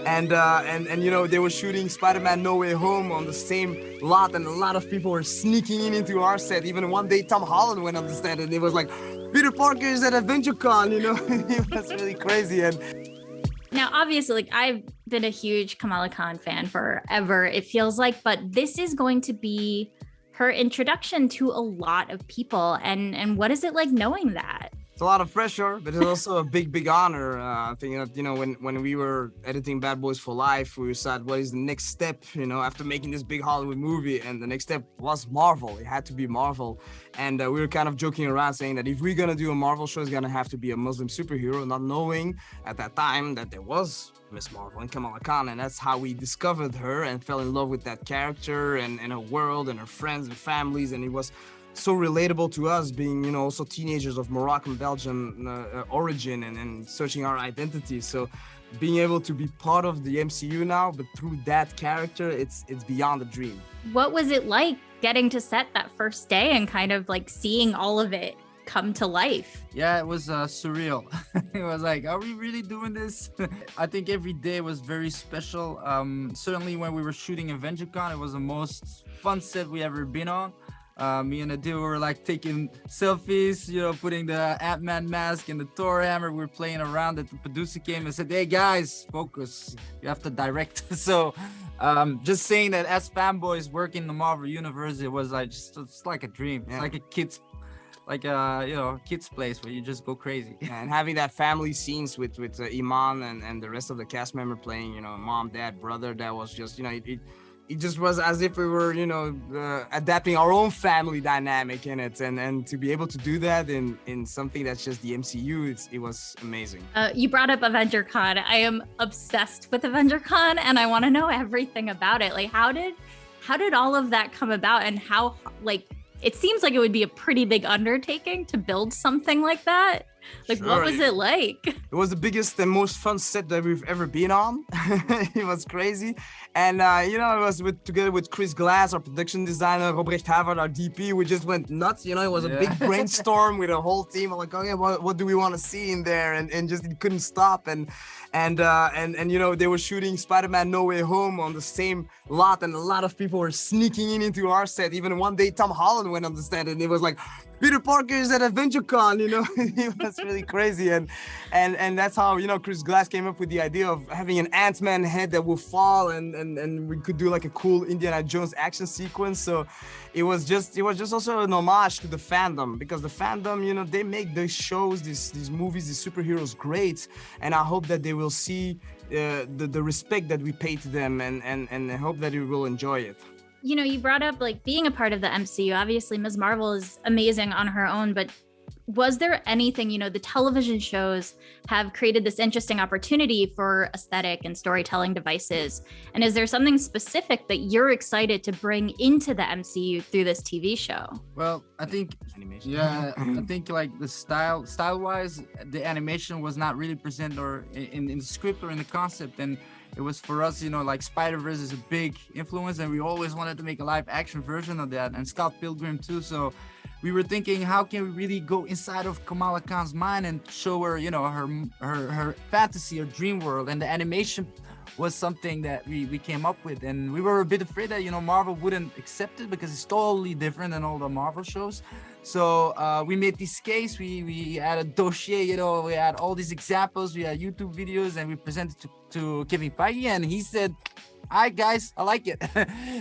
And you know, they were shooting Spider-Man No Way Home on the same lot, and a lot of people were sneaking into our set. Even one day Tom Holland went on the set and it was like, Peter Parker is at AvengerCon, you know. It was really crazy. And now, obviously, like, I've been a huge Kamala Khan fan forever, it feels like, but this is going to be her introduction to a lot of people. And what is it like knowing that? it's a lot of pressure, but it's also a big honor. I think that, you know, when we were editing Bad Boys for Life, we decided what is the next step, you know, after making this big Hollywood movie, and the next step was Marvel. It had to be Marvel. And we were kind of joking around saying that if we're gonna do a Marvel show, it's gonna have to be a Muslim superhero, not knowing at that time that there was Miss Marvel and Kamala Khan. And that's how we discovered her and fell in love with that character and her world and her friends and families. And it was so relatable to us, being, you know, also teenagers of Moroccan Belgian origin and searching our identity. So being able to be part of the MCU now, but through that character, it's beyond a dream. What was it like getting to set that first day and kind of like seeing all of it come to life? Yeah, it was surreal. It was like, are we really doing this? I think every day was very special. Certainly when we were shooting AvengerCon, it was the most fun set we ever been on. Me and Adil were like taking selfies, you know, putting the Ant-Man mask and the Thor hammer. We were playing around. That the producer came and said, "Hey guys, focus. You have to direct." So, just saying that as fanboys working in the Marvel universe, it was like it's like a dream. It's like a kid's, like you know, kid's place where you just go crazy. And having that family scenes with Iman and the rest of the cast member playing, you know, mom, dad, brother, that was just, you know, it just was as if we were, you know, adapting our own family dynamic in it, and to be able to do that in something that's just the MCU, it was amazing. You brought up AvengerCon. I am obsessed with AvengerCon, and I want to know everything about it. Like, how did all of that come about, and how, like, it seems like it would be a pretty big undertaking to build something like that. Like, sure. What was it like? It was the biggest and most fun set that we've ever been on. It was crazy. And, you know, it was together with Chris Glass, our production designer, Robrecht Havard, our DP. We just went nuts. You know, it was a big brainstorm with a whole team. I'm like, oh, yeah, what do we want to see in there? And just it couldn't stop. And you know, they were shooting Spider-Man No Way Home on the same lot, and a lot of people were sneaking into our set. Even one day Tom Holland went on the set and it was like, Peter Parker is at AvengerCon, you know. It was really crazy. And that's how, you know, Chris Glass came up with the idea of having an Ant-Man head that will fall, and we could do like a cool Indiana Jones action sequence. So it was just also an homage to the fandom, because the fandom, you know, they make these shows, these movies, these superheroes great, and I hope that they will see the respect that we pay to them, and I hope that you will enjoy it. You know, you brought up like being a part of the MCU. Obviously, Ms. Marvel is amazing on her own, but was there anything, you know, the television shows have created this interesting opportunity for aesthetic and storytelling devices. And is there something specific that you're excited to bring into the MCU through this TV show? Well, I think, I think like the style-wise, the animation was not really presented or in the script or in the concept. And it was for us, you know, like Spider-Verse is a big influence, and we always wanted to make a live action version of that, and Scott Pilgrim too. So we were thinking, how can we really go inside of Kamala Khan's mind and show her, you know, her fantasy or dream world? And the animation was something that we came up with, and we were a bit afraid that, you know, Marvel wouldn't accept it because it's totally different than all the Marvel shows. So we made this case, we had a dossier, you know, we had all these examples, we had YouTube videos, and we presented to Kevin Feige, and he said, "All right, guys, I like it."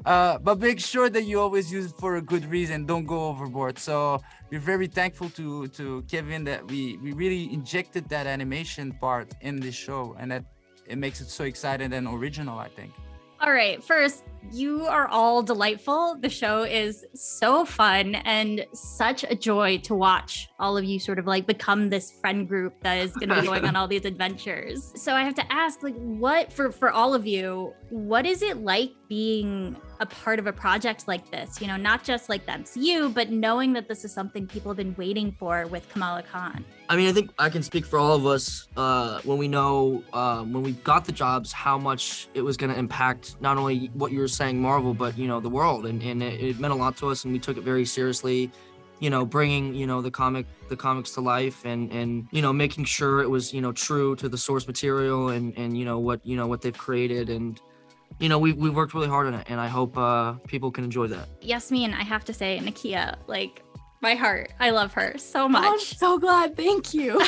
But make sure that you always use it for a good reason, don't go overboard. So we're very thankful to Kevin that we really injected that animation part in this show, and that it makes it so exciting and original, I think. All right, first, you are all delightful. The show is so fun and such a joy to watch all of you sort of like become this friend group that is going to be going on all these adventures. So I have to ask, like, what for all of you, what is it like being a part of a project like this? You know, not just like the MCU, but knowing that this is something people have been waiting for with Kamala Khan. I mean, I think I can speak for all of us when we know, when we got the jobs, how much it was going to impact not only what you were saying, Marvel, but, you know, the world. And it meant a lot to us, and we took it very seriously. you know, bringing, you know, the comics to life and you know, making sure it was, you know, true to the source material and you know what they've created. And you know, we've worked really hard on it, and I hope people can enjoy that. Yasmeen, I have to say, Nakia, like, my heart, I love her so much. Oh, I'm so glad. Thank you.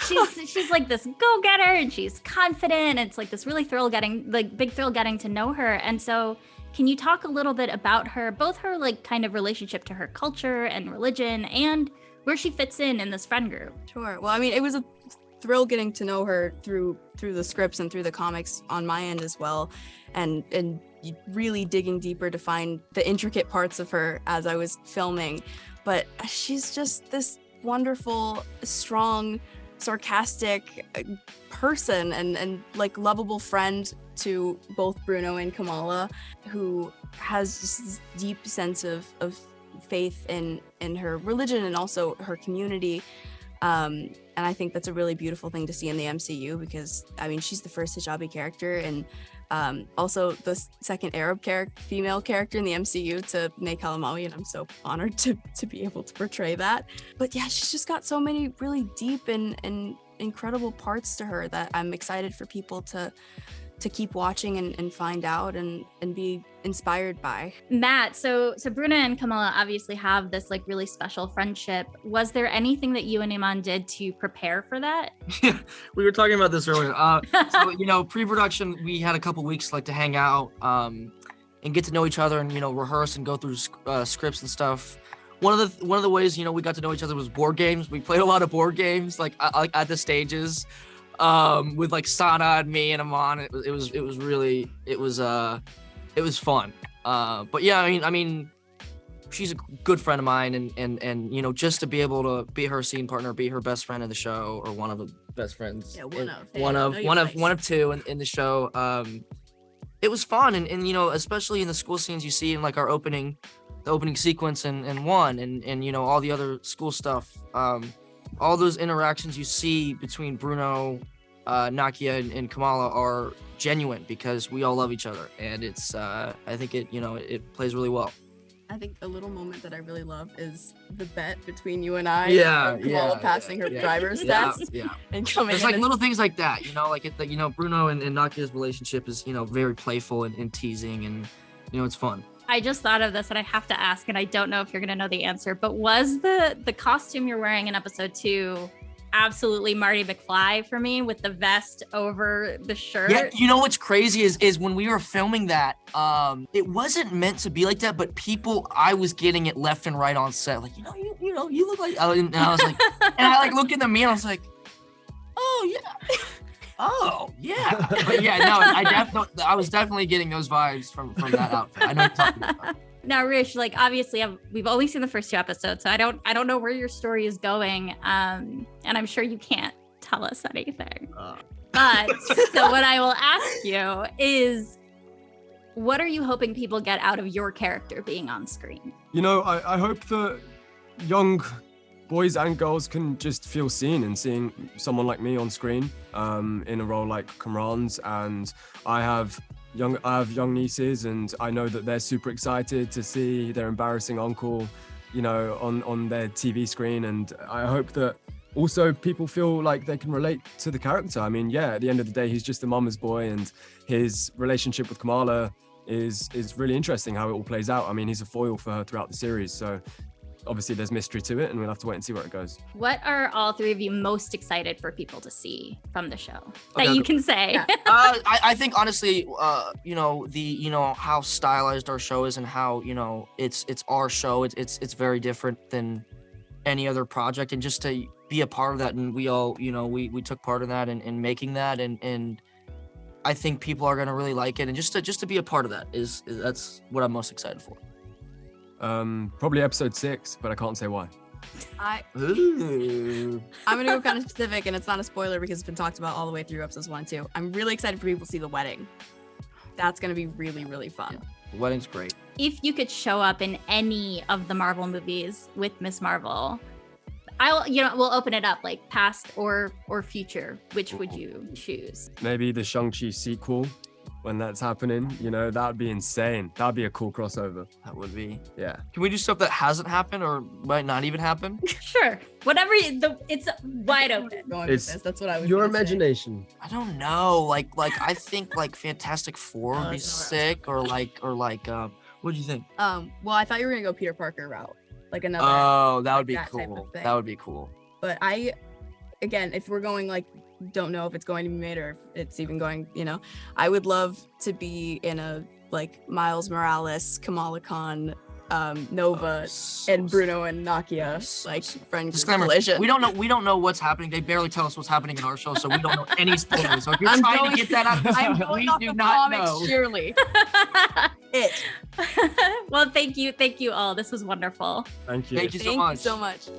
she's like this go-getter, and she's confident. It's like this really big thrill getting to know her. And so can you talk a little bit about her, both her like kind of relationship to her culture and religion, and where she fits in this friend group? Sure. Well, I mean, it was a thrill getting to know her through the scripts and through the comics on my end as well, and really digging deeper to find the intricate parts of her as I was filming. But she's just this wonderful, strong, sarcastic person and like lovable friend to both Bruno and Kamala, who has just this deep sense of faith in her religion and also her community. And I think that's a really beautiful thing to see in the MCU, because I mean, she's the first hijabi character and also the second Arab female character in the MCU to make Alamawi, and I'm so honored to be able to portray that. But yeah, she's just got so many really deep and incredible parts to her that I'm excited for people to keep watching and find out and be inspired by. Matt, so Bruno and Kamala obviously have this like really special friendship. Was there anything that you and Iman did to prepare for that? Yeah, we were talking about this earlier. So, you know, pre-production, we had a couple weeks like to hang out and get to know each other and, you know, rehearse and go through scripts and stuff. One of the ways, you know, we got to know each other was board games. We played a lot of board games like at the stages. With like Sana and me and Aman, it was fun. But yeah, I mean, she's a good friend of mine, and you know, just to be able to be her scene partner, be her best friend in the show, or one of the best friends, one of two in the show. It was fun, and you know, especially in the school scenes you see in like our opening sequence and one, and you know, all the other school stuff. All those interactions you see between Bruno, Nakia, and Kamala are genuine because we all love each other, and it's I think it plays really well. I think a little moment that I really love is the bet between you and I. Kamala passing her driver's test. And coming. There's like little things like that, you know, like you know, Bruno and Nakia's relationship is, you know, very playful and teasing, and you know, it's fun. I just thought of this and I have to ask, and I don't know if you're gonna know the answer, but was the costume you're wearing in episode 2 absolutely Marty McFly for me, with the vest over the shirt? Yeah, you know what's crazy is when we were filming that, it wasn't meant to be like that, but I was getting it left and right on set, like, you look like, and I was like, and I like looked in the mirror, I was like, oh yeah. Oh yeah, but yeah, no, I was definitely getting those vibes from that outfit. I know what you're talking about. Now, Rish, like obviously we've only seen the first 2 episodes, so I don't know where your story is going, and I'm sure you can't tell us anything. But so what I will ask you is, what are you hoping people get out of your character being on screen? You know, I hope that young boys and girls can just feel seen in seeing someone like me on screen, in a role like Kamran's. And I have young nieces, and I know that they're super excited to see their embarrassing uncle, you know, on their TV screen. And I hope that also people feel like they can relate to the character. I mean, yeah, at the end of the day, he's just a mama's boy, and his relationship with Kamala is really interesting how it all plays out. I mean, he's a foil for her throughout the series, so obviously there's mystery to it, and we'll have to wait and see where it goes. What are all 3 of you most excited for people to see from the show that you can say? Yeah. I think honestly, you know, how stylized our show is, and how, you know, it's our show. It's very different than any other project, and just to be a part of that, and we all, you know, we took part in that and making that, and I think people are gonna really like it, and just to be a part of that that's what I'm most excited for. Probably episode 6, but I can't say why. I'm gonna go kind of specific, and it's not a spoiler because it's been talked about all the way through episodes 1 and 2. I'm really excited for people to see the wedding. That's gonna be really, really fun. Yeah. The wedding's great. If you could show up in any of the Marvel movies with Miss Marvel, we'll open it up, like past or future. Which would you choose? Maybe the Shang-Chi sequel, when that's happening. You know, that would be insane. That would be a cool crossover. That would be. Yeah. Can we do stuff that hasn't happened or might not even happen? Sure. Whatever. It's wide open. Going It's with this. That's what I was. Your gonna say. imagination. I don't know. Like I think like Fantastic Four would be that's sick, or like what do you think? Well, I thought you were gonna go Peter Parker route, like another. Oh, that would be that type of cool. thing. That would be cool. But again, if we're going like, don't know if it's going to be made or if it's even going, I would love to be in a like Miles Morales, Kamala Khan, Nova, and Bruno and Nakia like friend Disclaimer: collision. we don't know what's happening. They barely tell us what's happening in our show, so we don't know any spoilers. So if you're I'm trying going- to get that out, I'm we going off do the not comics, know. surely. Well, thank you all. This was wonderful. Thank you. Thank you so Thank much. you so much.